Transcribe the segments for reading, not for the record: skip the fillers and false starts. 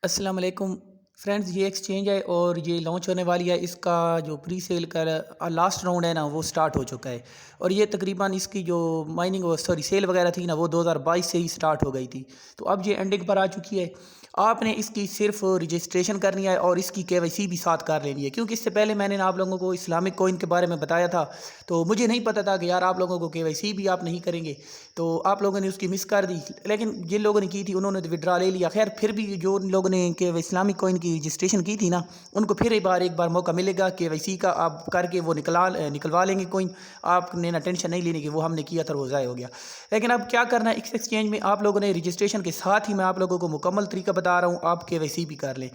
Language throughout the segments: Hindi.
अस्सलाम वालेकुम फ्रेंड्स, ये एक्सचेंज है और ये लॉन्च होने वाली है। इसका जो प्री सेल का लास्ट राउंड है ना, वो स्टार्ट हो चुका है। और ये तकरीबन इसकी जो माइनिंग सॉरी सेल वगैरह थी ना, वो 2022 से ही स्टार्ट हो गई थी। तो अब ये एंडिंग पर आ चुकी है। आपने इसकी सिर्फ रजिस्ट्रेशन करनी है और इसकी केवाईसी भी साथ कर लेनी है, क्योंकि इससे पहले मैंने ना आप लोगों को इस्लामिक कॉइन के बारे में बताया था। तो मुझे नहीं पता था कि यार आप लोगों को केवाईसी भी आप नहीं करेंगे, तो आप लोगों ने उसकी मिस कर दी। लेकिन जिन लोगों ने की थी उन्होंने तो विड्रा ले लिया। खैर, फिर भी जो लोगों ने के इस्लामिक कॉइन की रजिस्ट्रेशन की थी ना, उनको फिर एक बार मौका मिलेगा केवाईसी का। आप करके वो निकलवा लेंगे कॉइन। आपने ना टेंशन नहीं लेनी कि वो हमने किया था वो ज़ाय हो गया। लेकिन अब क्या करना है, इस एक्सचेंज में आप लोगों ने रजिस्ट्रेशन के साथ ही मैं आप लोगों को मुकम्मल तरीका बता रहा हूँ, आप केवाईसी भी कर लें।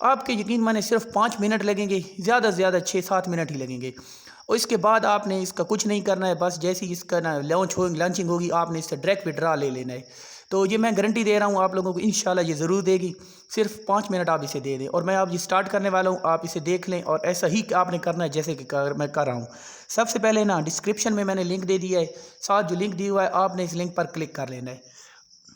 आपके यकीन माने सिर्फ 5 मिनट लगेंगे, ज़्यादा से ज़्यादा 6-7 मिनट ही लगेंगे। और इसके बाद आपने इसका कुछ नहीं करना है, बस जैसे ही इसका ना लॉन्चिंग होगी, आपने इससे डायरेक्ट विड्रा ले लेना है। तो ये मैं गारंटी दे रहा हूँ आप लोगों को, इंशाल्लाह ये ज़रूर देगी। सिर्फ 5 मिनट आप इसे दे दें और मैं अब ये स्टार्ट करने वाला हूँ। आप इसे देख लें और ऐसा ही आपने करना है जैसे कि मैं कर रहा हूँ। सबसे पहले ना डिस्क्रिप्शन में मैंने लिंक दे दिया है, साथ जो लिंक दिया हुआ है आपने इस लिंक पर क्लिक कर लेना है।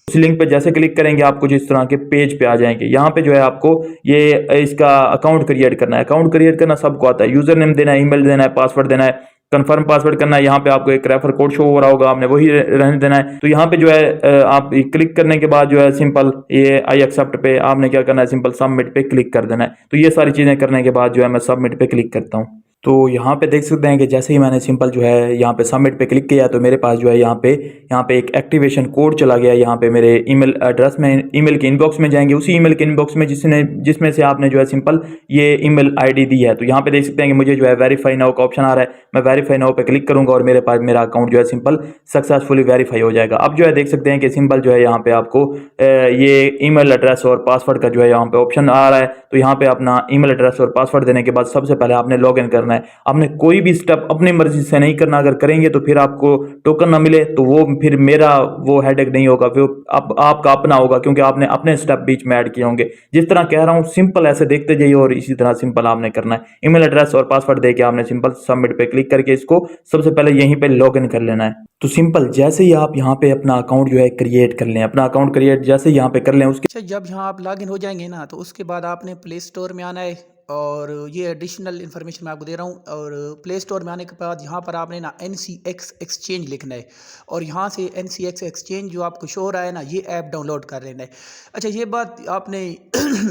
उस लिंक पे जैसे क्लिक करेंगे आपको जिस तरह के पेज पे आ जाएंगे। यहाँ पे जो है आपको ये इसका अकाउंट क्रिएट करना है। अकाउंट क्रिएट करना सबको आता है। यूजर नेम देना है, ईमेल देना है, पासवर्ड देना है, कंफर्म पासवर्ड करना है। यहाँ पे आपको एक रेफर कोड शो हो रहा होगा, आपने वही रहने देना है। तो यहाँ पे जो है आप क्लिक करने के बाद जो है सिंपल ये आई एक्सेप्ट पे आपने क्या करना है, सिंपल सबमिट पे क्लिक कर देना है। तो ये सारी चीजें करने के बाद जो है मैं सबमिट पे क्लिक करता हूँ। तो यहाँ पे देख सकते हैं कि जैसे ही मैंने सिंपल जो है यहाँ पे सबमिट पे क्लिक किया तो मेरे पास जो है यहाँ पे एक एक्टिवेशन कोड चला गया। यहाँ पे मेरे ईमेल एड्रेस में, ईमेल के इनबॉक्स में जाएंगे, उसी ईमेल के इनबॉक्स में जिसमें से आपने जो है सिंपल ये ईमेल आईडी दी है। तो यहाँ पे देख सकते हैं कि मुझे जो है वेरीफाई नाउ का ऑप्शन आ रहा है। मैं वेरीफाई नाउ पे क्लिक करूंगा और मेरे पास मेरा अकाउंट जो है सिंपल सक्सेसफुली वेरीफाई हो जाएगा। अब जो है देख सकते हैं कि सिंपल जो है यहाँ पे आपको ये ईमेल एड्रेस और पासवर्ड का जो है यहाँ पे ऑप्शन आ रहा है। तो यहाँ पे अपना ईमेल एड्रेस और पासवर्ड देने के बाद सबसे पहले आपने लॉग इन करना है। आपने कोई भी स्टेप अपनी मर्जी से नहीं करना। अगर करेंगे तो फिर आपको टोकन ना मिले तो वो फिर मेरा वो हेडेक नहीं होगा, फिर आपका अपना होगा, क्योंकि आपने अपने स्टेप बीच में ऐड किए होंगे। जिस तरह कह रहा हूँ सिंपल ऐसे देखते जाइए और इसी तरह सिंपल आपने करना है। ईमेल एड्रेस और पासवर्ड देके आपने सिंपल सबमिट पे क्लिक करके इसको सबसे पहले यहीं पे लॉग इन कर लेना है। तो सिंपल जैसे ही आप यहाँ पे अपना अकाउंट जो है क्रिएट कर लें, अपना अकाउंट क्रिएट जैसे यहाँ पे कर लें उसके अच्छा, जब यहाँ आप लॉगिन हो जाएंगे ना, तो उसके बाद आपने प्ले स्टोर में आना है। और ये एडिशनल इन्फॉर्मेशन मैं आपको दे रहा हूँ। और प्ले स्टोर में आने के बाद यहाँ पर आपने ना NCX एक्सचेंज लिखना है। और यहाँ से NCX एक्सचेंज जो आपको शो हो रहा है ना, ये ऐप डाउनलोड कर लेना है। अच्छा, ये बात आपने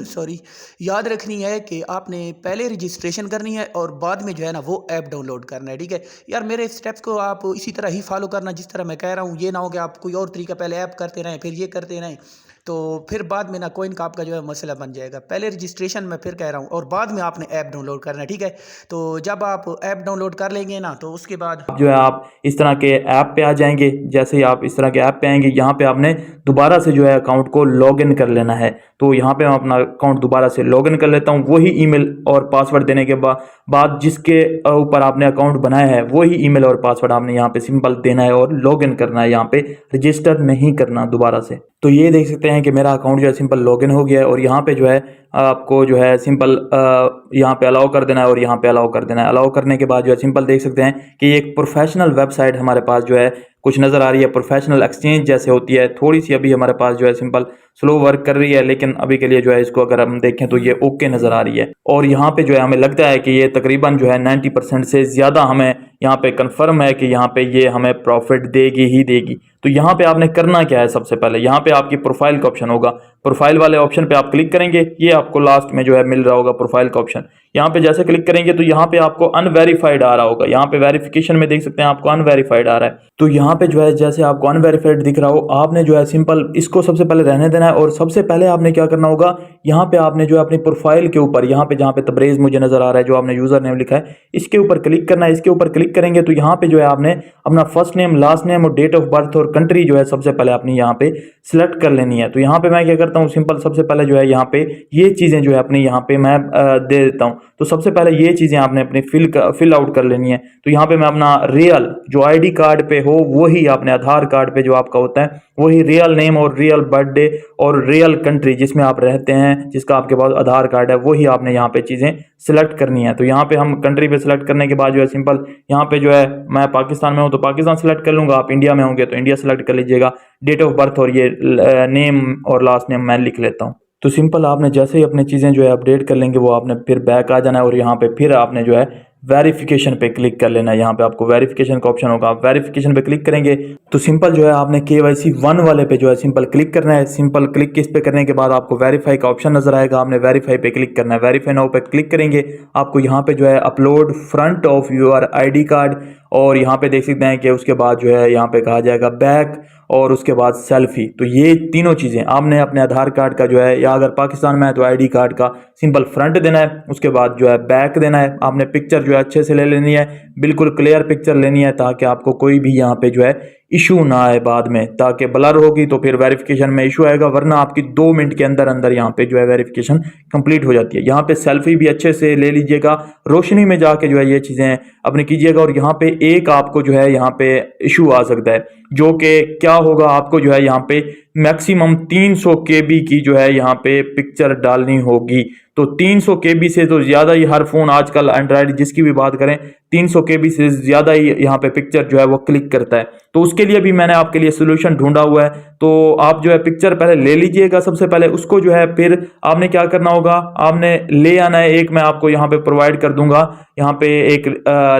सॉरी याद रखनी है कि आपने पहले रजिस्ट्रेशन करनी है और बाद में जो है ना वो ऐप डाउनलोड करना है। ठीक है यार, मेरे स्टेप्स को आप इसी तरह ही फॉलो करना जिस तरह मैं कह रहा हूँ। ये ना हो कि आप कोई और तरीका पहले ऐप करते रहें फिर ये करते रहें, तो फिर बाद में ना कोइन का आपका जो है मसला बन जाएगा। पहले रजिस्ट्रेशन मैं फिर कह रहा हूँ और बाद में आपने ऐप डाउनलोड करना है। ठीक है, तो जब आप ऐप डाउनलोड कर लेंगे ना, तो उसके बाद जो है आप इस तरह के ऐप पे आ जाएंगे। जैसे ही आप इस तरह के ऐप पे आएंगे, यहाँ पे आपने दोबारा से जो है अकाउंट को लॉग इन कर लेना है। तो यहाँ पे मैं अपना अकाउंट दोबारा से लॉग इन कर लेता हूँ। वही ईमेल और पासवर्ड देने के बाद जिसके ऊपर आपने अकाउंट बनाया है वही ईमेल और पासवर्ड आपने यहाँ पे सिंपल देना है और लॉग इन करना है। यहाँ पे रजिस्टर नहीं करना दोबारा से। तो ये देख सकते हैं कि मेरा अकाउंट जो है सिंपल लॉग इन हो गया है। और यहाँ पे जो है आपको जो है सिंपल यहाँ पे अलाउ कर देना है और यहाँ पे अलाउ कर देना है। अलाउ करने के बाद जो है सिंपल देख सकते हैं कि एक प्रोफेशनल वेबसाइट हमारे पास जो है कुछ नज़र आ रही है। प्रोफेशनल एक्सचेंज जैसे होती है, थोड़ी सी अभी हमारे पास जो है सिंपल स्लो वर्क कर रही है, लेकिन अभी के लिए जो है इसको अगर हम देखें तो ये ओके नज़र आ रही है। और यहाँ पे जो है हमें लगता है कि ये तकरीबन जो है 90% से ज़्यादा हमें यहाँ पे कंफर्म है कि यहाँ पे ये हमें प्रॉफिट देगी ही देगी। तो यहाँ पे आपने करना क्या है, सबसे पहले यहाँ पे आपकी प्रोफाइल का ऑप्शन होगा। प्रोफाइल वाले ऑप्शन पे आप क्लिक करेंगे, ये आपको लास्ट में जो है मिल रहा होगा प्रोफाइल का ऑप्शन। यहाँ पे जैसे क्लिक करेंगे तो यहाँ पे आपको अनवेरीफाइड आ रहा होगा। यहाँ पे वेरिफिकेशन में देख सकते हैं आपको अनवेरीफाइड आ रहा है। तो यहाँ पे जो है जैसे आपको अनवेरीफाइड दिख रहा हो, आपने जो है सिंपल इसको सबसे पहले रहने देना है। और सबसे पहले आपने क्या करना होगा, यहाँ पे आपने जो है अपनी प्रोफाइल के ऊपर यहाँ पे जहाँ पे तबरेज मुझे नजर आ रहा है, जो आपने यूजर नेम लिखा है, इसके ऊपर क्लिक करना है। इसके ऊपर क्लिक करेंगे तो यहाँ पे जो है आपने अपना फर्स्ट नेम, लास्ट नेम और डेट ऑफ बर्थ और कंट्री जो है सबसे पहले अपनी यहाँ पे सिलेक्ट कर लेनी है। तो यहाँ पे मैं क्या करता हूँ, सिंपल सबसे पहले जो है यहाँ पे ये चीजें जो है अपनी यहाँ पे मैं दे देता हूँ। तो सबसे पहले ये चीजें आपने अपनी फिल आउट कर लेनी है। तो यहाँ पे मैं अपना रियल जो आईडी कार्ड पे हो वही, आपने आधार कार्ड पे जो आपका होता है वही रियल नेम और रियल बर्थडे और रियल कंट्री जिसमें आप रहते हैं, जिसका आपके पास आधार कार्ड है, वही आपने यहाँ पे चीजें सिलेक्ट करनी है। तो यहाँ पे हम कंट्री पे सिलेक्ट करने के बाद जो है सिंपल यहाँ पे जो है मैं पाकिस्तान में हूँ तो पाकिस्तान सिलेक्ट कर लूंगा। आप इंडिया में होंगे तो इंडिया सिलेक्ट कर लीजिएगा। डेट ऑफ बर्थ और ये नेम और लास्ट नेम मैं लिख लेता हूँ। तो सिंपल आपने जैसे ही अपनी चीज़ें जो है अपडेट कर लेंगे वो आपने फिर बैक आ जाना है और यहाँ पे फिर आपने जो है वेरिफिकेशन पे क्लिक कर लेना है। यहाँ पे आपको वेरिफिकेशन का ऑप्शन होगा, आप वेरिफिकेशन पे क्लिक करेंगे तो सिंपल जो है आपने KYC 1 वाले पे जो है सिंपल क्लिक करना है। सिंपल क्लिक इस पे करने के बाद आपको वेरीफाई का ऑप्शन नजर आएगा, आपने वेरीफाई पे क्लिक करना है। वेरीफाई नाउ पे क्लिक करेंगे आपको यहाँ पे जो है upload front of your ID card, और यहाँ पे देख सकते हैं कि उसके बाद जो है यहाँ पे कहा जाएगा बैक और उसके बाद सेल्फी। तो ये तीनों चीज़ें आपने अपने आधार कार्ड का जो है, या अगर पाकिस्तान में है तो ID कार्ड का सिंपल फ्रंट देना है, उसके बाद जो है बैक देना है। आपने पिक्चर जो है अच्छे से ले लेनी है, बिल्कुल क्लियर पिक्चर लेनी है ताकि आपको कोई भी यहाँ पे जो है इशू ना आए बाद में, ताकि ब्लर होगी तो फिर वेरिफिकेशन में इशू आएगा, वरना आपकी 2 मिनट के अंदर अंदर यहाँ पे जो है वेरिफिकेशन कंप्लीट हो जाती है। यहाँ पे सेल्फी भी अच्छे से ले लीजिएगा, रोशनी में जाके जो है ये चीज़ें अपनी कीजिएगा। और यहाँ पे एक आपको जो है यहाँ पे इशू आ सकता है, जो कि क्या होगा, आपको जो है यहाँ पे मैक्सिमम 300 KB की जो है यहाँ पे पिक्चर डालनी होगी। तो 300 KB से तो ज़्यादा ही हर फ़ोन आजकल एंड्रॉयड जिसकी भी बात करें 300 KB से ज़्यादा ही यहाँ पे पिक्चर जो है वो क्लिक करता है। तो उसके लिए भी मैंने आपके लिए सोल्यूशन ढूंढा हुआ है। तो आप जो है पिक्चर पहले ले लीजिएगा, सबसे पहले उसको जो है फिर आपने क्या करना होगा, आपने ले आना है। एक मैं आपको यहाँ पे प्रोवाइड कर दूंगा, यहाँ पे एक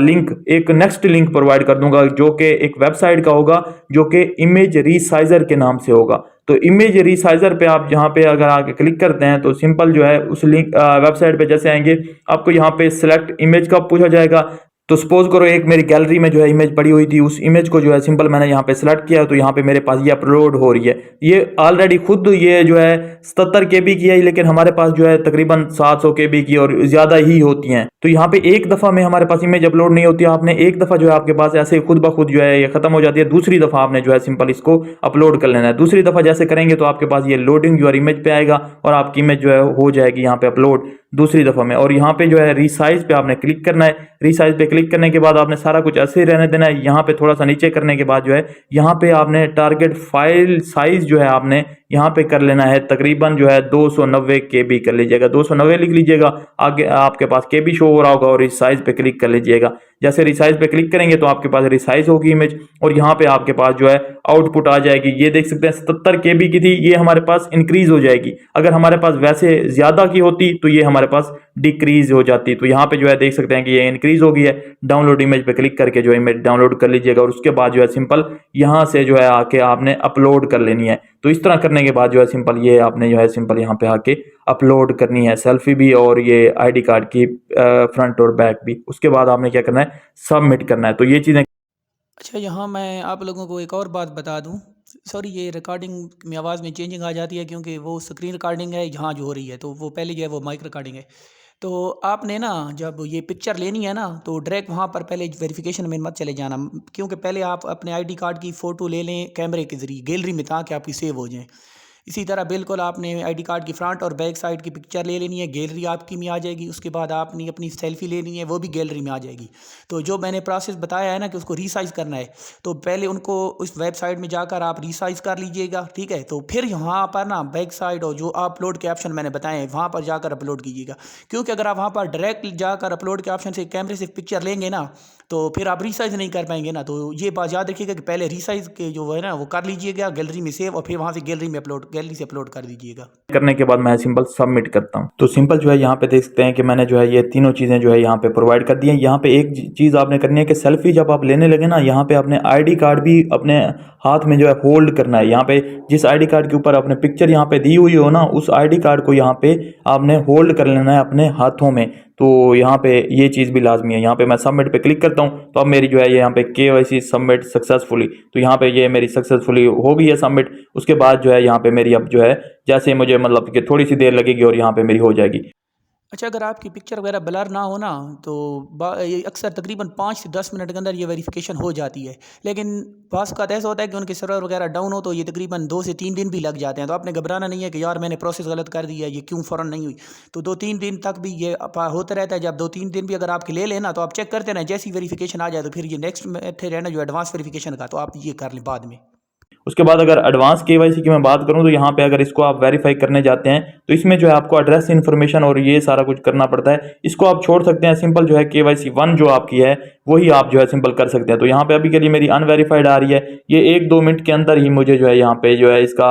लिंक, एक नेक्स्ट लिंक प्रोवाइड कर दूंगा जो कि एक वेबसाइट का होगा, जो कि इमेज रीसाइजर के नाम से होगा। तो इमेज रीसाइजर पे आप यहाँ पे अगर आके क्लिक करते हैं तो सिंपल जो है उस लिंक वेबसाइट पे जैसे आएंगे आपको यहाँ पे सिलेक्ट इमेज का पूछा जाएगा। तो सपोज करो एक मेरी गैलरी में जो है इमेज पड़ी हुई थी, उस इमेज को जो है सिंपल मैंने यहाँ पे सिलेक्ट किया, तो यहाँ पे मेरे पास ये अपलोड हो रही है। ये ऑलरेडी खुद ये जो है 77 KB की है, लेकिन हमारे पास जो है तकरीबन 700 KB की और ज़्यादा ही होती हैं। तो यहाँ पे एक दफ़ा में हमारे पास इमेज अपलोड नहीं होती है, आपने एक दफ़ा जो है आपके पास ऐसे खुद ब खुद जो है ये ख़त्म हो जाती है। दूसरी दफ़ा आपने जो है सिंपल इसको अपलोड कर लेना है। दूसरी दफ़ा जैसे करेंगे तो आपके पास ये लोडिंग जो है इमेज पे आएगा और आपकी इमेज जो है हो जाएगी यहाँ पे अपलोड दूसरी दफ़ा में। और यहाँ पे जो है रीसाइज पे आपने क्लिक करना है। रीसाइज पे क्लिक करने के बाद आपने सारा कुछ ऐसे ही रहने देना है। यहाँ पे थोड़ा सा नीचे करने के बाद जो है यहाँ पे आपने टारगेट फाइल साइज जो है आपने यहाँ पे कर लेना है, तकरीबन जो है 290 KB कर लीजिएगा, 290 लिख लीजिएगा। आगे आपके पास KB शो हो रहा होगा और रिसाइज पे क्लिक कर लीजिएगा। जैसे रिसाइज पे क्लिक करेंगे तो आपके पास रिसाइज होगी इमेज और यहाँ पे आपके पास जो है आउटपुट आ जाएगी। ये देख सकते हैं 77 KB की थी, ये हमारे पास इंक्रीज हो जाएगी। अगर हमारे पास वैसे ज्यादा की होती तो ये हमारे पास डिक्रीज हो जाती। तो यहाँ पे जो है देख सकते हैं कि ये इंक्रीज हो गई है। डाउनलोड इमेज पे क्लिक करके जो इमेज डाउनलोड कर लीजिएगा और उसके बाद जो है सिंपल यहाँ से जो है आके आपने अपलोड कर लेनी है। तो इस तरह करने के बाद जो है सिंपल ये आपने जो है सिंपल यहाँ पे आके अपलोड करनी है, सेल्फी भी और ये ID कार्ड की फ्रंट और बैक भी। उसके बाद आपने क्या करना है, सबमिट करना है। तो ये चीज़ें। अच्छा, यहाँ मैं आप लोगों को एक और बात बता दूँ। सॉरी, ये रिकॉर्डिंग में आवाज़ में चेंजिंग आ जाती है क्योंकि वो स्क्रीन रिकॉर्डिंग है यहाँ जो हो रही है, तो वो पहले जो है वो माइक रिकॉर्डिंग है। तो आपने ना जब ये पिक्चर लेनी है ना तो डायरेक्ट वहाँ पर पहले वेरिफिकेशन में मत चले जाना, क्योंकि पहले आप अपने ID कार्ड की फ़ोटो ले लें कैमरे के ज़रिए गैलरी में ताकि आपकी सेव हो जाए। इसी तरह बिल्कुल आपने ID कार्ड की फ्रंट और बैक साइड की पिक्चर ले लेनी है, गैलरी आपकी में आ जाएगी। उसके बाद आपने अपनी सेल्फी लेनी है, वो भी गैलरी में आ जाएगी। तो जो मैंने प्रोसेस बताया है ना कि उसको रीसाइज़ करना है, तो पहले उनको उस वेबसाइट में जाकर आप रीसाइज़ कर लीजिएगा, ठीक है। तो फिर यहाँ पर ना बैक साइड और जो अपलोड के ऑप्शन मैंने बताए हैं वहाँ पर जाकर अपलोड कीजिएगा, क्योंकि अगर आप वहाँ पर डायरेक्ट जाकर अपलोड के ऑप्शन से कैमरे से पिक्चर लेंगे ना तो फिर आप रीसाइज़ नहीं कर पाएंगे ना। तो ये बात याद रखिएगा कि पहले रीसाइज़ के जो है ना वो कर लीजिएगा गैलरी में सेव, और फिर वहाँ से गैलरी में अपलोड, गैलरी से अपलोड कर दीजिएगा। करने के बाद मैं सिंपल सबमिट करता हूँ। तो सिंपल जो है यहाँ पे देख सकते हैं कि मैंने जो है ये तीनों चीज़ें जो है यहाँ पे प्रोवाइड कर दी हैं। यहाँ पे एक चीज़ आपने करनी है कि सेल्फी जब आप लेने लगे ना, यहाँ पे अपने ID कार्ड भी अपने हाथ में जो है होल्ड करना है। यहाँ पे जिस ID कार्ड के ऊपर आपने पिक्चर यहाँ पे दी हुई हो ना, उस ID कार्ड को यहाँ पे आपने होल्ड कर लेना है अपने हाथों में। तो यहाँ पे ये चीज़ भी लाजमी है। यहाँ पे मैं सबमिट पे क्लिक करता हूँ तो अब मेरी जो है यहाँ पे KYC सबमिट सक्सेसफुली, तो यहाँ पे ये मेरी सक्सेसफुली हो गई है सबमिट। उसके बाद जो है यहाँ पे मेरी अब जो है जैसे मुझे मतलब कि थोड़ी सी देर लगेगी और यहाँ पे मेरी हो जाएगी। अच्छा, अगर आपकी पिक्चर वगैरह ब्लर ना हो ना तो ये अक्सर तकरीबन 5 से 10 मिनट के अंदर ये वेरिफिकेशन हो जाती है। लेकिन बाज़ औक़ात ऐसा होता है कि उनके सर्वर वगैरह डाउन हो तो ये तकरीबन 2 से 3 दिन भी लग जाते हैं। तो आपने घबराना नहीं है कि यार मैंने प्रोसेस गलत कर दिया, ये क्यों फ़ौरन नहीं हुई। तो 2-3 दिन तक भी ये होता रहता है। जब 2-3 दिन भी अगर आपके ले लेना तो आप चेक करते रहें, जैसी वेरिफिकेशन आ जाए तो फिर ये नेक्स्ट मेथड है ना जो एडवांस वेरिफिकेशन का, तो आप ये कर लें बाद में। उसके बाद अगर एडवांस KYC की मैं बात करूं तो यहाँ पे अगर इसको आप वेरीफाई करने जाते हैं तो इसमें जो है आपको एड्रेस इन्फॉर्मेशन और ये सारा कुछ करना पड़ता है। इसको आप छोड़ सकते हैं। सिंपल जो है KYC 1 जो आपकी है वही आप जो है सिंपल कर सकते हैं। तो यहाँ पे अभी के लिए मेरी अनवेरीफाइड आ रही है, ये 1-2 मिनट के अंदर ही मुझे जो है यहाँ पे जो है इसका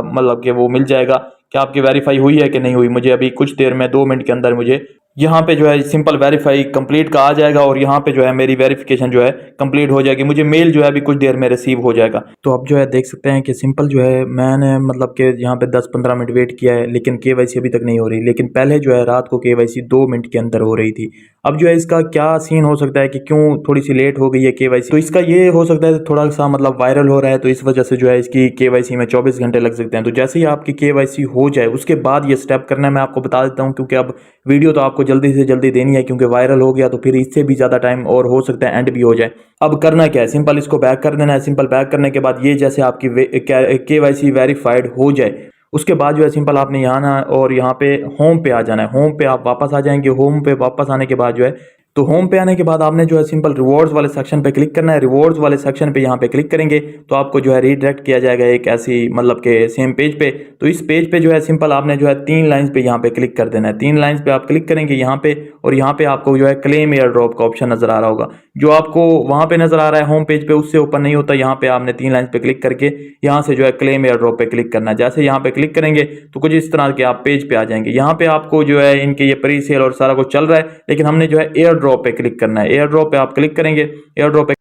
मतलब कि वो मिल जाएगा कि आपकी वेरीफाई हुई है कि नहीं हुई। मुझे अभी कुछ देर में 2 मिनट के अंदर मुझे यहाँ पे जो है सिंपल वेरीफाई कंप्लीट का आ जाएगा और यहाँ पे जो है मेरी वेरिफिकेशन जो है कंप्लीट हो जाएगी। मुझे मेल जो है अभी कुछ देर में रिसीव हो जाएगा। तो अब जो है देख सकते हैं कि सिंपल जो है मैंने मतलब कि यहाँ पे 10-15 मिनट वेट किया है, लेकिन केवाईसी अभी तक नहीं हो रही। लेकिन पहले जो है रात को केवाईसी 2 मिनट के अंदर हो रही थी। अब जो है इसका क्या सीन हो सकता है कि क्यों थोड़ी सी लेट हो गई है केवाईसी। तो इसका ये हो सकता है थोड़ा सा मतलब वायरल हो रहा है, तो इस वजह से जो है इसकी केवाईसी में 24 घंटे लग सकते हैं। तो जैसे ही आपकी केवाईसी हो जाए उसके बाद ये स्टेप करना है, मैं आपको बता देता हूँ, क्योंकि अब वीडियो तो आपको जल्दी से जल्दी देनी है, क्योंकि वायरल हो गया तो फिर इससे भी ज़्यादा टाइम और हो सकता है एंड भी हो जाए। अब करना क्या है, सिंपल इसको बैक कर देना है। सिंपल बैक करने के बाद ये जैसे आपकी केवाईसी वेरीफाइड हो जाए उसके बाद जो है सिंपल आपने यहाँ ना और यहाँ पे होम पे आ जाना है। होम पे आप वापस आ जाएंगे। होम पे वापस आने के बाद जो है तो होम पे आने के बाद आपने जो है सिंपल रिवॉर्ड्स वाले सेक्शन पे क्लिक करना है। रिवॉर्ड्स वाले सेक्शन पे यहाँ पे क्लिक करेंगे तो आपको जो है रीडायरेक्ट किया जाएगा एक ऐसी मतलब के सेम पेज पे। तो इस पेज पे जो है सिंपल आपने जो है 3 लाइंस पे यहाँ पे क्लिक कर देना है। 3 लाइंस पे आप क्लिक करेंगे यहाँ पे, और यहाँ पे आपको जो है क्लेम एयर ड्रॉप का ऑप्शन नजर आ रहा होगा। जो आपको वहाँ पे नजर आ रहा है होम पेज पे उससे ओपन नहीं होता। यहाँ पे आपने 3 लाइंस पे क्लिक करके यहाँ से जो है क्लेम एयर ड्रॉप पे क्लिक करना है। जैसे यहाँ पे क्लिक करेंगे तो कुछ इस तरह के आप पेज पे आ जाएंगे। यहाँ पे आपको जो है इनके ये प्री सेल और सारा कुछ चल रहा है, लेकिन हमने जो है एयर ड्रॉप पे क्लिक करना है। एयर ड्रॉप पे आप क्लिक करेंगे। एयर ड्रॉप पे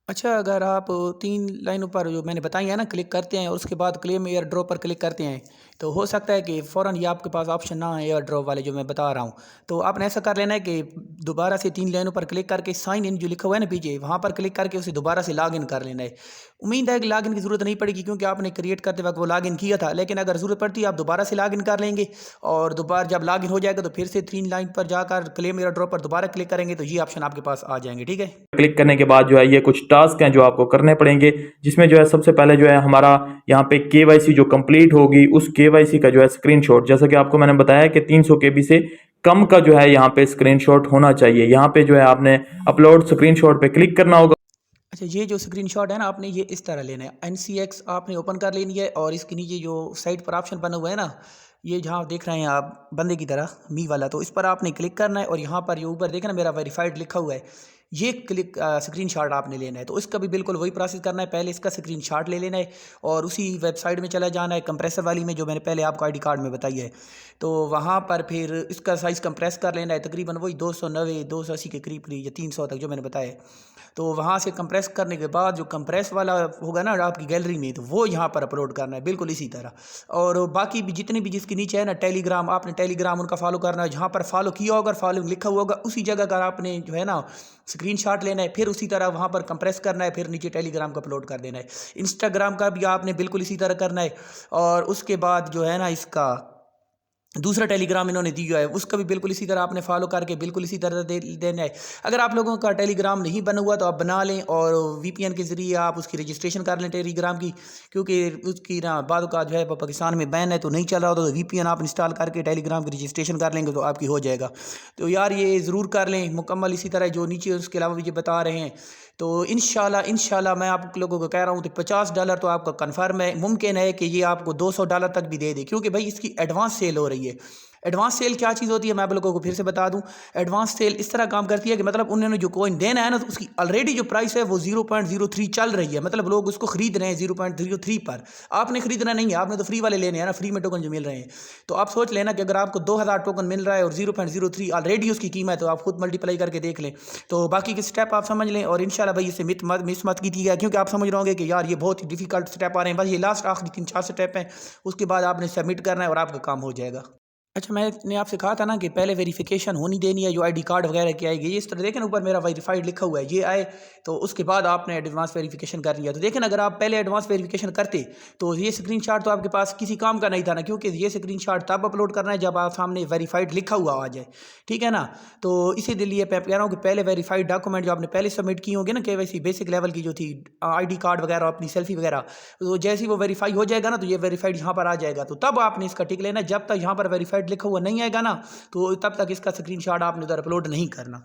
अच्छा, अगर आप 3 लाइनों पर जो मैंने बताई है ना क्लिक करते हैं और उसके बाद क्लेम एयर ड्रॉप पर क्लिक करते हैं, तो हो सकता है कि फ़ौरन ये आपके पास ऑप्शन ना है एयर ड्रॉप वाले जो मैं बता रहा हूँ। तो आपने ऐसा कर लेना है कि दोबारा से 3 लाइनों पर क्लिक करके साइन इन जो लिखा हुआ है ना पीछे, वहाँ पर क्लिक करके उसे दोबारा से लॉगिन कर लेना है। उम्मीद है कि लॉगिन की ज़रूरत नहीं पड़ेगी, क्योंकि आपने क्रिएट करते वक्त वो लॉगिन किया था। लेकिन अगर ज़रूरत पड़ती है आप दोबारा से लॉगिन कर लेंगे, और दोबारा जब लॉगिन हो जाएगा तो फिर से 3 लाइन पर जाकर क्लेम एयर ड्रॉप पर दोबारा क्लिक करेंगे तो ये ऑप्शन आपके पास आ जाएंगे। ठीक है। क्लिक करने के बाद जो है ये कुछ टास्क हैं जो आपको करने पड़ेंगे, जिसमें जो है सबसे पहले जो है हमारा यहाँ पे केवाईसी जो कंप्लीट होगी उस केवाईसी का जो है स्क्रीनशॉट, जैसा कि आपको मैंने बताया कि 300 केबी से कम का जो है यहाँ पे स्क्रीनशॉट होना चाहिए। यहाँ पे जो है आपने अपलोड स्क्रीनशॉट पे क्लिक करना होगा। अच्छा, ये जो स्क्रीनशॉट है ना आपने ये इस तरह लेना है। NCX आपने ओपन कर लेनी है, और इसके नीचे जो साइड पर ऑप्शन बना हुआ है ना, ये जहाँ देख रहे हैं आप बंदे की तरह मी वाला, तो इस पर आपने क्लिक करना है। और यहाँ पर ये ऊपर देखना मेरा वेरीफाइड लिखा हुआ है, ये क्लिक स्क्रीनशॉट आपने लेना है। तो इसका भी बिल्कुल वही प्रोसेस करना है। पहले इसका स्क्रीनशॉट ले लेना है और उसी वेबसाइट में चला जाना है कंप्रेसर वाली में, जो मैंने पहले आपको ID कार्ड में बताई है। तो वहाँ पर फिर इसका साइज़ कंप्रेस कर लेना है, तकरीबन वही 290 280 के करीब करीब या 300 तक जो मैंने बताया है। तो वहाँ से कंप्रेस करने के बाद जो कंप्रेस वाला होगा ना आपकी गैलरी में, तो वो यहाँ पर अपलोड करना है बिल्कुल इसी तरह। और बाकी भी जितने भी जिसके नीचे है ना टेलीग्राम, आपने टेलीग्राम उनका फॉलो करना है। जहाँ पर फॉलो किया होगा, फॉलो लिखा हुआ होगा, उसी जगह का आपने जो है ना स्क्रीनशॉट लेना है, फिर उसी तरह वहाँ पर कंप्रेस करना है, फिर नीचे टेलीग्राम का अपलोड कर देना है। इंस्टाग्राम का भी आपने बिल्कुल इसी तरह करना है। और उसके बाद जो है ना इसका दूसरा टेलीग्राम इन्होंने दिया है, उसका भी बिल्कुल इसी तरह आपने फॉलो करके बिल्कुल इसी तरह देना है। अगर आप लोगों का टेलीग्राम नहीं बना हुआ तो आप बना लें, और VPN के ज़रिए आप उसकी रजिस्ट्रेशन कर लें टेलीग्राम की, क्योंकि उसकी ना बाद का जो है पाकिस्तान में बैन है तो नहीं चल रहा होता। तो VPN आप इंस्टॉल करके टेलीग्राम की रजिस्ट्रेशन कर लेंगे तो आपकी हो जाएगा। तो यार ये ज़रूर कर लें मुकम्मल इसी तरह जो नीचे उसके अलावा भी ये बता रहे हैं। तो इंशाल्लाह मैं आप लोगों को कह रहा हूँ तो $50 तो आपका कन्फर्म है। मुमकिन है कि ये आपको $200 तक भी दे दे, क्योंकि भाई इसकी एडवांस सेल हो रही है। एडवांस सेल क्या चीज़ होती है मैं आप लोगों को फिर से बता दूं। एडवांस सेल इस तरह काम करती है कि मतलब उन्होंने जो कॉइन देना है ना, तो उसकी ऑलरेडी जो प्राइस है वो 0.03 चल रही है। मतलब लोग उसको खरीद रहे हैं 0.03 पर। आपने खरीदना नहीं है, आपने तो फ्री वाले लेने हैं ना, फ्री में टोकन जो मिल रहे हैं। तो आप सोच लेना कि अगर आपको 2000 टोकन मिल रहा है और 0.03 ऑलरेडी उसकी कीमत है, तो आप खुद मल्टीप्लाई करके देख लें। तो बाकी के स्टेप आप समझ लें, और इंशाल्लाह भाई इसे मिस मत कीजिएगा, क्योंकि आप समझ रहे होंगे कि यार ये बहुत ही डिफिकल्ट स्टेप आ रहे हैं। बस ये लास्ट आखिरी 3-4 स्टेप हैं, उसके बाद आपने सबमिट करना है और आपका काम हो जाएगा। अच्छा, मैंने आपसे कहा था ना कि पहले वेरिफिकेशन होनी देनी है, जो ID कार्ड वगैरह की आएगी। ये इस तरह देखें ना ऊपर मेरा वेरीफाइड लिखा हुआ है, ये आए तो उसके बाद आपने एडवांस वेरिफिकेशन करनी है। तो देखें ना, अगर आप पहले एडवांस वेरिफिकेशन करते तो ये स्क्रीनशॉट तो आपके पास किसी काम का नहीं था ना, क्योंकि ये स्क्रीनशॉट तब अपलोड करना है जब आप सामने वेरीफाइड लिखा हुआ आ जाए। ठीक है ना। तो इसीलिए मैं कह रहा हूँ कि पहले वेरीफाइड डॉक्यूमेंट जो आपने पहले सबमिट किए होंगे ना, KYC बेसिक लेवल की जो थी, ID कार्ड वगैरह, अपनी सेल्फी वगैरह, तो जैसे ही वो वेरीफाई हो जाएगा ना, तो ये वेरीफाइड यहाँ पर आ जाएगा। तो तब आपने इसका टिक लेना। जब तक यहाँ पर वेरीफाइड लिखा हुआ नहीं आएगा ना, तो तब तक इसका स्क्रीनशॉट आपने उधर अपलोड नहीं करना।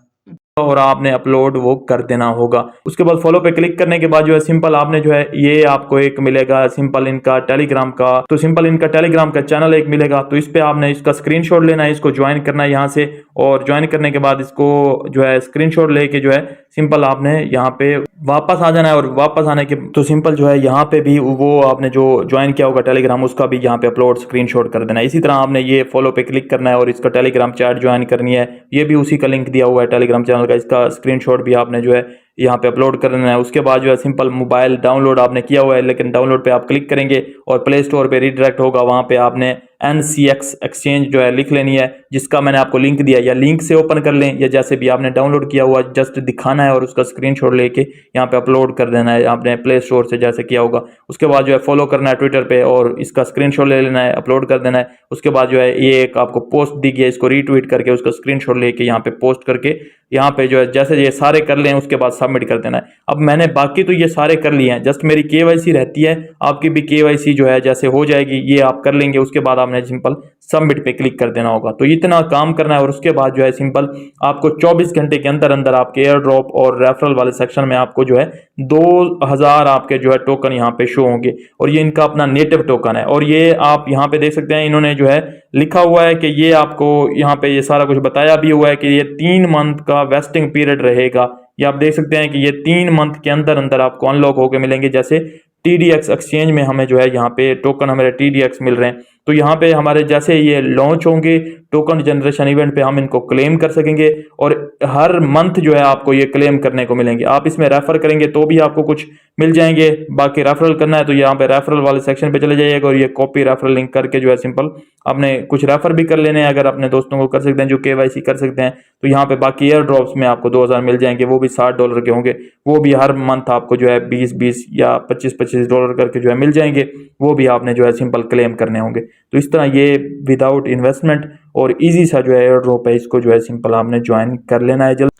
और आपने अपलोड वो कर देना होगा। उसके बाद फॉलो पे क्लिक करने के बाद जो है सिंपल आपने जो है ये आपको एक मिलेगा सिंपल इनका टेलीग्राम का, तो सिंपल इनका टेलीग्राम का चैनल एक मिलेगा। तो इस पे आपने इसका स्क्रीनशॉट लेना है, इसको ज्वाइन करना है यहाँ से, और ज्वाइन करने के बाद इसको जो है स्क्रीनशॉट लेके जो है सिंपल आपने यहाँ पे वापस आ जाना है। और वापस आने के तो सिंपल जो है यहाँ पे भी वो आपने जो ज्वाइन किया होगा टेलीग्राम उसका भी यहाँ पे अपलोड स्क्रीनशॉट कर देना है। इसी तरह आपने ये फॉलो पे क्लिक करना है और इसका टेलीग्राम चैट ज्वाइन करनी है। ये भी उसी का लिंक दिया हुआ है टेलीग्राम चैनल का, इसका स्क्रीनशॉट भी आपने जो है यहाँ पे अपलोड कर देना है। उसके बाद जो है सिंपल मोबाइल डाउनलोड आपने किया हुआ है, लेकिन डाउनलोड पे आप क्लिक करेंगे और प्ले स्टोर पे रीडायरेक्ट होगा, वहाँ पे आपने NCX एक्सचेंज जो है लिख लेनी है, जिसका मैंने आपको लिंक दिया, या लिंक से ओपन कर लें या जैसे भी आपने डाउनलोड किया हुआ जस्ट दिखाना है और उसका स्क्रीनशॉट लेके यहाँ पे अपलोड कर देना है आपने प्ले स्टोर से जैसे किया होगा। उसके बाद जो है फॉलो करना है ट्विटर पे और इसका स्क्रीनशॉट ले लेना है, अपलोड कर देना है। उसके बाद जो है ये एक आपको पोस्ट दी गई है, इसको रीट्वीट करके उसका स्क्रीनशॉट लेके यहाँ पे पोस्ट करके यहाँ पे जो है जैसे ये सारे कर लें उसके बाद सबमिट कर देना है। अब मैंने बाकी तो ये सारे कर लिए हैं, जस्ट मेरी KYC रहती है, आपकी भी KYC जो है जैसे हो जाएगी ये आप कर लेंगे। उसके बाद आपने सिंपल सबमिट पे क्लिक कर देना होगा। तो इतना काम करना है और उसके बाद जो है सिंपल आपको 24 घंटे के अंदर अंदर आपके एयर ड्रॉप और रेफरल वाले सेक्शन में आपको जो है 2000 आपके जो है टोकन यहाँ पे शो होंगे। और ये इनका अपना नेटिव टोकन है और ये आप यहाँ पे देख सकते हैं इन्होंने जो है लिखा हुआ है कि ये आपको यहाँ पे ये सारा कुछ बताया भी हुआ है कि ये 3 मंथ का वेस्टिंग पीरियड रहेगा। ये आप देख सकते हैं कि ये 3 मंथ के अंदर अंदर आपको अनलॉक होकर मिलेंगे। जैसे TDX एक्सचेंज में हमें जो है यहाँ पे टोकन हमारे TDX मिल रहे हैं, तो यहाँ पे हमारे जैसे ये लॉन्च होंगे टोकन जनरेशन इवेंट पे हम इनको क्लेम कर सकेंगे और हर मंथ जो है आपको ये क्लेम करने को मिलेंगे। आप इसमें रेफर करेंगे तो भी आपको कुछ मिल जाएंगे, बाकी रेफरल करना है तो यहाँ पे रेफरल वाले सेक्शन पे चले जाइएगा और ये कॉपी रेफरल लिंक करके जो है सिंपल आपने कुछ रेफर भी कर लेने हैं। अगर अपने दोस्तों को कर सकते हैं जो KYC कर सकते हैं, तो यहाँ पे बाकी एयर ड्रॉप्स में आपको 2000 मिल जाएंगे, वो भी $60 के होंगे, वो भी हर मंथ आपको जो है 20-20 या $25-25 करके जो है मिल जाएंगे, वो भी आपने जो है सिंपल क्लेम करने होंगे। तो इस तरह ये विदाउट इन्वेस्टमेंट और इजी सा जो है एयर ड्रॉप है, इसको जो है सिंपल आपने ज्वाइन कर लेना है जल्द।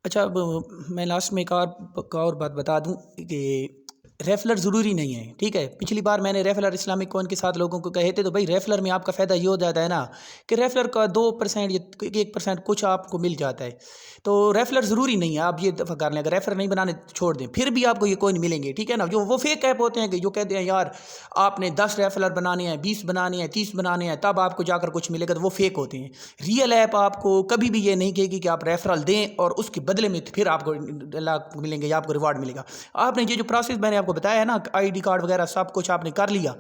अच्छा, अब मैं लास्ट में एक और बात बता दूं कि रेफलर ज़रूरी नहीं है, ठीक है। पिछली बार मैंने रेफलर इस्लामिक कॉइन के साथ लोगों को कहे थे, तो भाई रेफलर में आपका फ़ायदा ये हो जाता है ना कि रेफलर का 2% या 1% कुछ आपको मिल जाता है। तो रेफलर ज़रूरी नहीं है, आप ये दफ़ा कर लें। अगर रेफलर नहीं बनाने छोड़ दें फिर भी आपको ये कॉइन मिलेंगे, ठीक है ना। जो वो फेक ऐप होते हैं कि जो कहते हैं यार आपने 10 रेफलर बनाने हैं, 20 बनाने हैं, 30 बनाने हैं, तब आपको जाकर कुछ मिलेगा, तो वो फेक होते हैं। रियल ऐप आपको कभी भी ये नहीं कहेगी कि आप रेफरल दें और उसके बदले में फिर आपको लाख मिलेंगे या आपको रिवार्ड मिलेगा। आपने ये जो प्रोसेस मैंने आपको बताया है ना, ID कार्ड वगैरह सब कुछ आपने कर लिया,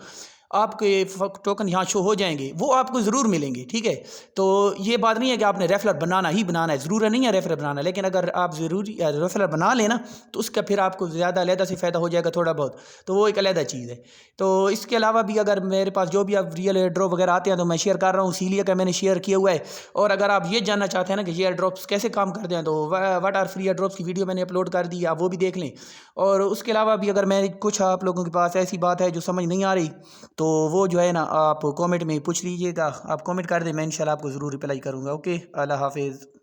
आपके टोकन यहाँ शो हो जाएंगे, वो आपको ज़रूर मिलेंगे, ठीक है। तो ये बात नहीं है कि आपने रेफलर बनाना ही बनाना है, ज़रूरी नहीं है रेफलर बनाना, लेकिन अगर आप ज़रूरी रेफलर बना लेना तो उसका फिर आपको ज़्यादा अलहदा से फ़ायदा हो जाएगा थोड़ा बहुत, तो वो एक अलहदा चीज़ है। तो इसके अलावा भी अगर मेरे पास जो भी अब रियल एयर ड्रॉप वगैरह आते हैं तो मैं शेयर कर रहा हूँ, इसीलिए का मैंने शेयर किया हुआ है। और अगर आप ये जानना चाहते हैं ना कि ये एयर ड्रॉप्स कैसे काम करते हैं, तो what are free air drops की वीडियो मैंने अपलोड कर दी, आप वो भी देख लें। और उसके अलावा भी अगर मैं कुछ आप लोगों के पास ऐसी बात है जो समझ नहीं आ रही, तो वो जो है ना आप कमेंट में पूछ लीजिएगा, आप कमेंट कर दें, मैं इंशाल्लाह आपको ज़रूर रिप्लाई करूँगा। ओके, अल्लाह हाफिज़।